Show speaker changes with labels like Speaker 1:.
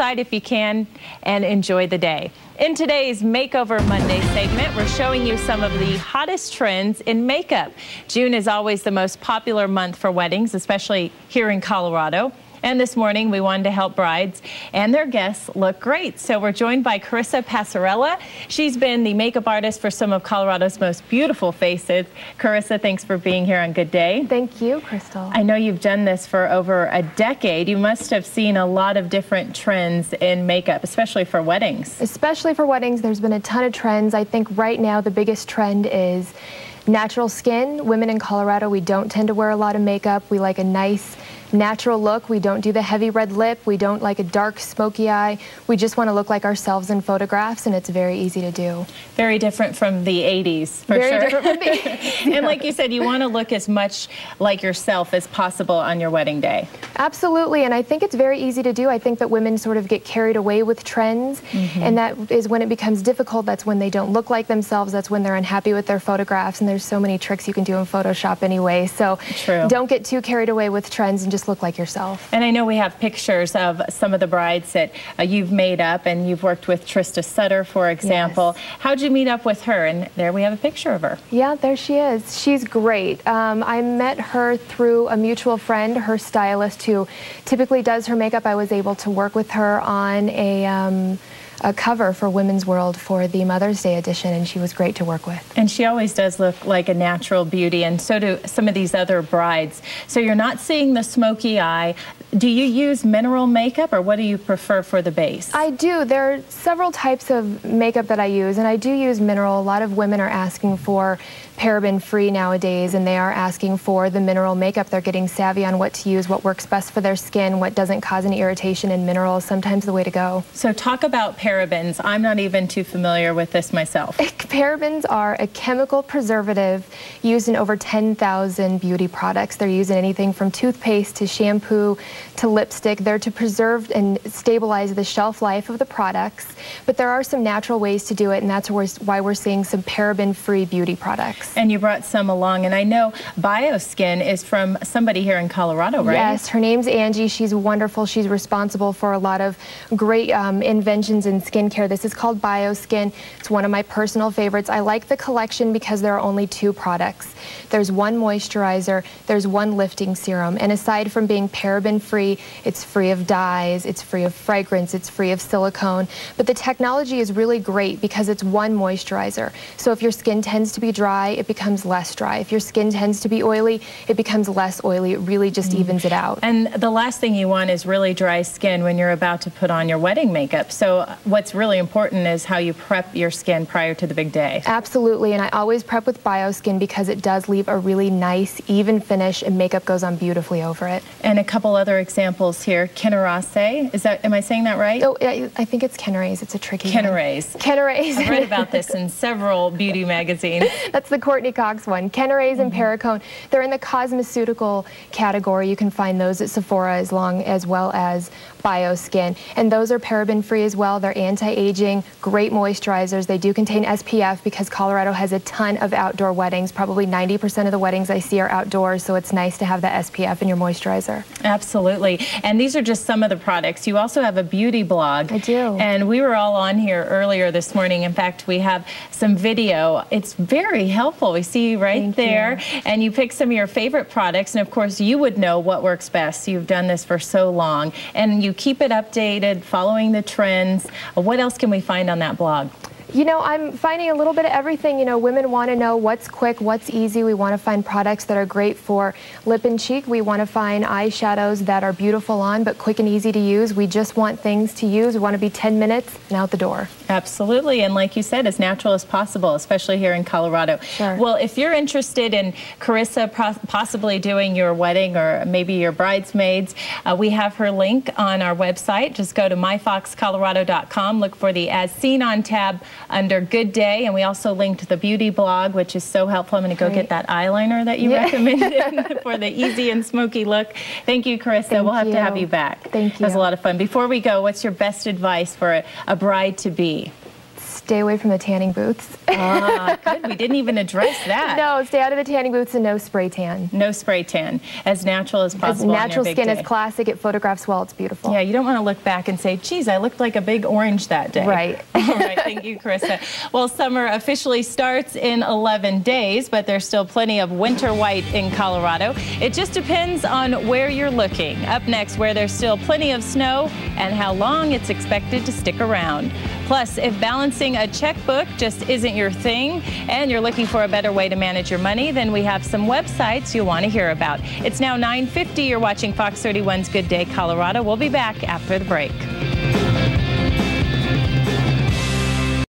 Speaker 1: outside if you can and enjoy the day. In today's Makeover Monday segment, we're showing you some of the hottest trends in makeup. June is always the most popular month for weddings, especially here in Colorado. And this morning, we wanted to help brides and their guests look great. So we're joined by Carissa Passarella. She's been the makeup artist for some of Colorado's most beautiful faces. Carissa, thanks for being here on Good Day.
Speaker 2: Thank you, Crystal.
Speaker 1: I know you've done this for over a decade. You must have seen a lot of different trends in makeup, especially for weddings.
Speaker 2: Especially for weddings, there's been a ton of trends. I think right now the biggest trend is natural skin. Women in Colorado, we don't tend to wear a lot of makeup. We like a nice natural look. We don't do the heavy red lip. We don't like a dark smoky eye. We just want to look like ourselves in photographs, and it's very easy to do.
Speaker 1: Very different from the 80s, for
Speaker 2: very
Speaker 1: sure.
Speaker 2: Different from the 80s.
Speaker 1: And like you said, you want to look as much like yourself as possible on your wedding day.
Speaker 2: Absolutely, and I think it's very easy to do. I think that women sort of get carried away with trends, and that is when it becomes difficult. That's when they don't look like themselves. That's when they're unhappy with their photographs, and there's so many tricks you can do in Photoshop anyway. So don't get too carried away with trends and just look like yourself.
Speaker 1: And I know we have pictures of some of the brides that you've made up, and you've worked with Trista Sutter, for example. Yes. How'd you meet up with her? And there we have a picture of her.
Speaker 2: Yeah, there she is. She's great. I met her through a mutual friend, her stylist, who typically does her makeup. I was able to work with her on a cover for Women's World for the Mother's Day edition, and she was great to work with.
Speaker 1: And she always does look like a natural beauty, and so do some of these other brides. So you're not seeing the smoky eye. Do you use mineral makeup, or what do you prefer for the base?
Speaker 2: I do. There are several types of makeup that I use, and I do use mineral. A lot of women are asking for paraben-free nowadays, and they are asking for the mineral makeup. They're getting savvy on what to use, what works best for their skin, what doesn't cause any irritation, and mineral is sometimes the way to go.
Speaker 1: So talk about parabens. I'm not even too familiar with this myself.
Speaker 2: Parabens are a chemical preservative used in over 10,000 beauty products. They're used in anything from toothpaste to shampoo to lipstick. They're to preserve and stabilize the shelf life of the products, but there are some natural ways to do it, and that's why we're seeing some paraben-free beauty products.
Speaker 1: And you brought some along, and I know BioSkin is from somebody here in Colorado, right?
Speaker 2: Yes, her name's Angie. She's wonderful. She's responsible for a lot of great inventions in skincare. This is called BioSkin. It's one of my personal favorites. I like the collection because there are only 2 products. There's one moisturizer, there's one lifting serum, and aside from being paraben-free, it's free of dyes, it's free of fragrance, it's free of silicone, but the technology is really great because it's one moisturizer. So if your skin tends to be dry, it becomes less dry. If your skin tends to be oily, it becomes less oily. It really just evens it out.
Speaker 1: And the last thing you want is really dry skin when you're about to put on your wedding makeup. So what's really important is how you prep your skin prior to the big day.
Speaker 2: Absolutely, and I always prep with BioSkin because it does leave a really nice, even finish, and makeup goes on beautifully over it.
Speaker 1: And a couple other examples here. Kennerase, am I saying that right?
Speaker 2: Oh, I think it's Kennerase. It's a tricky
Speaker 1: Kennerase.
Speaker 2: one. Kennerase.
Speaker 1: I've read about this in several beauty magazines.
Speaker 2: That's the Courtney Cox one. Kennerase and Paracone. They're in the cosmeceutical category. You can find those at Sephora as well as BioSkin. And those are paraben-free as well. They're anti-aging, great moisturizers. They do contain SPF because Colorado has a ton of outdoor weddings. Probably 90% of the weddings I see are outdoors, so it's nice to have that SPF in your moisturizer.
Speaker 1: Absolutely. And these are just some of the products. You also have a beauty blog.
Speaker 2: I do.
Speaker 1: And we were all on here earlier this morning. In fact, we have some video. It's very helpful. We see you right there. And you pick some of your favorite products. And of course, you would know what works best. You've done this for so long. And you keep it updated, following the trends. What else can we find on that blog?
Speaker 2: You know, I'm finding a little bit of everything. You know, women want to know what's quick, what's easy. We want to find products that are great for lip and cheek. We want to find eyeshadows that are beautiful on, but quick and easy to use. We just want things to use. We want to be 10 minutes and out the door.
Speaker 1: Absolutely. And like you said, as natural as possible, especially here in Colorado.
Speaker 2: Sure.
Speaker 1: Well, if you're interested in Carissa possibly doing your wedding or maybe your bridesmaids, we have her link on our website. Just go to myfoxcolorado.com, look for the As Seen On tab under Good Day, and we also linked the beauty blog, which is so helpful. I'm going to go get that eyeliner that you recommended for the easy and smoky look. Thank you, Carissa. We'll have to have you back.
Speaker 2: Thank you.
Speaker 1: It was a lot of fun. Before we go, what's your best advice for a bride-to-be?
Speaker 2: Stay away from the tanning booths.
Speaker 1: Good. We didn't even address that.
Speaker 2: No, stay out of the tanning booths and no spray tan.
Speaker 1: No spray tan. As natural as possible.
Speaker 2: As natural skin is classic. It photographs well. It's beautiful.
Speaker 1: Yeah, you don't want to look back and say, geez, I looked like a big orange that day.
Speaker 2: Right.
Speaker 1: All right. Thank you, Carissa. Well, summer officially starts in 11 days, but there's still plenty of winter white in Colorado. It just depends on where you're looking. Up next, where there's still plenty of snow and how long it's expected to stick around. Plus, if balancing a checkbook just isn't your thing and you're looking for a better way to manage your money, then we have some websites you'll want to hear about. It's now 9:50. You're watching Fox 31's Good Day Colorado. We'll be back after the break.